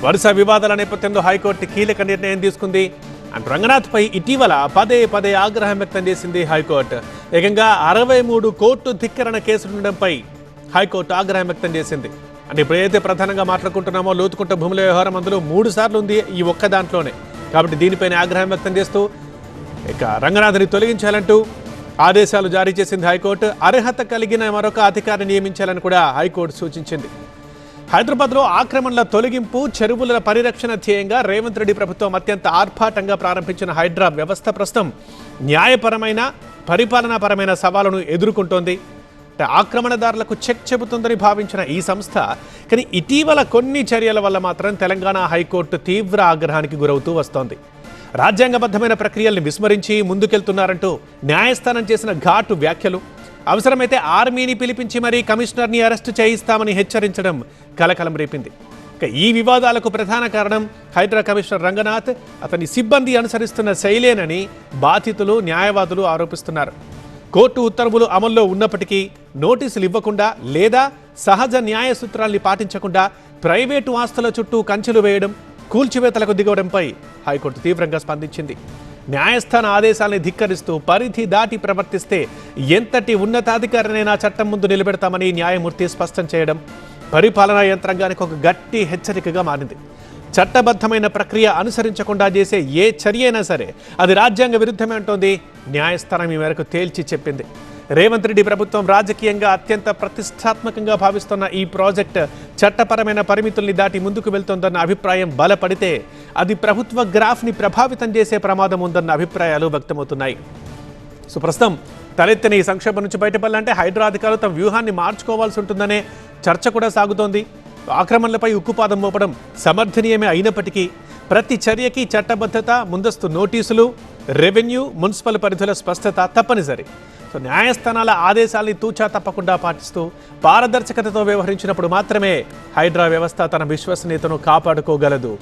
వరుస వివాదాల నేపథ్యంలో హైకోర్టు కీలక నిర్ణయం తీసుకుంది. అండ్ రంగనాథ్పై ఇటీవల పదే ఆగ్రహం వ్యక్తం చేసింది హైకోర్టు. ఏకంగా 63 కోర్టు ధిక్కరణ కేసులుండడంపై హైకోర్టు ఆగ్రహం వ్యక్తం చేసింది. అంటే ఇప్పుడు ఏదైతే ప్రధానంగా మాట్లాడుకుంటున్నామో లోతుకుంట భూముల వ్యవహారం అందులో 3 సార్లు ఉంది ఈ ఒక్క దాంట్లోనే. కాబట్టి దీనిపైన ఆగ్రహం వ్యక్తం చేస్తూ ఇక రంగనాథ్ని తొలగించాలంటూ ఆదేశాలు జారీ చేసింది హైకోర్టు. అర్హత కలిగిన మరొక అధికారిని నియమించాలని కూడా హైకోర్టు సూచించింది. హైదరాబాద్లో ఆక్రమణల తొలగింపు, చెరువుల పరిరక్షణ ధ్యేయంగా రేవంత్ రెడ్డి ప్రభుత్వం అత్యంత ఆర్భాటంగా ప్రారంభించిన హైడ్రా వ్యవస్థ ప్రస్తుతం న్యాయపరమైన, పరిపాలనాపరమైన సవాలును ఎదుర్కొంటోంది. ఆక్రమణదారులకు చెక్ చెబుతుందని భావించిన ఈ సంస్థ కానీ ఇటీవల కొన్ని చర్యల వల్ల మాత్రం తెలంగాణ హైకోర్టు తీవ్ర ఆగ్రహానికి గురవుతూ వస్తోంది. రాజ్యాంగబద్ధమైన ప్రక్రియల్ని విస్మరించి ముందుకెళ్తున్నారంటూ న్యాయస్థానం చేసిన ఘాటు వ్యాఖ్యలు, అవసరమైతే ఆర్మీని పిలిపించి మరీ కమిషనర్ని అరెస్టు చేయిస్తామని హెచ్చరించడం కలకలం రేపింది. ఈ వివాదాలకు ప్రధాన కారణం హైడ్రా కమిషనర్ రంగనాథ్, అతని సిబ్బంది అనుసరిస్తున్న శైలేనని బాధితులు, న్యాయవాదులు ఆరోపిస్తున్నారు. కోర్టు ఉత్తర్వులు అమల్లో ఉన్నప్పటికీ నోటీసులు ఇవ్వకుండా లేదా సహజ న్యాయ సూత్రాల్ని పాటించకుండా ప్రైవేటు ఆస్తుల చుట్టూ కంచెలు వేయడం, కూల్చివేతలకు దిగవడంపై హైకోర్టు తీవ్రంగా స్పందించింది. న్యాయస్థాన ఆదేశాల్ని ధిక్కరిస్తూ పరిధి దాటి ప్రవర్తిస్తే ఎంతటి ఉన్నతాధికారినైనా చట్టం ముందు నిలబెడతామని న్యాయమూర్తి స్పష్టం చేయడం పరిపాలనా యంత్రాంగానికి ఒక గట్టి హెచ్చరికగా మారింది. చట్టబద్ధమైన ప్రక్రియ అనుసరించకుండా చేసే ఏ చర్య అయినా సరే అది రాజ్యాంగ విరుద్ధమే అంటోంది న్యాయస్థానం ఈ మేరకు తేల్చి చెప్పింది. రేవంత్ రెడ్డి ప్రభుత్వం రాజకీయంగా అత్యంత ప్రతిష్టాత్మకంగా భావిస్తున్న ఈ ప్రాజెక్ట్ చట్టపరమైన పరిమితుల్ని దాటి ముందుకు వెళ్తోందన్న అభిప్రాయం బలపడితే అది ప్రభుత్వ గ్రాఫ్ని ప్రభావితం చేసే ప్రమాదం ఉందన్న అభిప్రాయాలు వ్యక్తమవుతున్నాయి. సో ప్రస్తుతం తలెత్తిన ఈ సంక్షోభం నుంచి బయటపడాలంటే హైడ్రా అధికారులు తమ వ్యూహాన్ని మార్చుకోవాల్సి ఉంటుందనే చర్చ కూడా సాగుతోంది. ఆక్రమణలపై ఉక్కుపాదం మోపడం సమర్థనీయమే అయినప్పటికీ ప్రతి చర్యకి చట్టబద్ధత, ముందస్తు నోటీసులు, రెవెన్యూ, మున్సిపల్ పరిధుల స్పష్టత తప్పనిసరి. సో న్యాయస్థానాల ఆదేశాల్ని తూచా తప్పకుండా పాటిస్తూ పారదర్శకతతో వ్యవహరించినప్పుడు మాత్రమే హైడ్రా వ్యవస్థ తన విశ్వసనీయతను కాపాడుకోగలదు.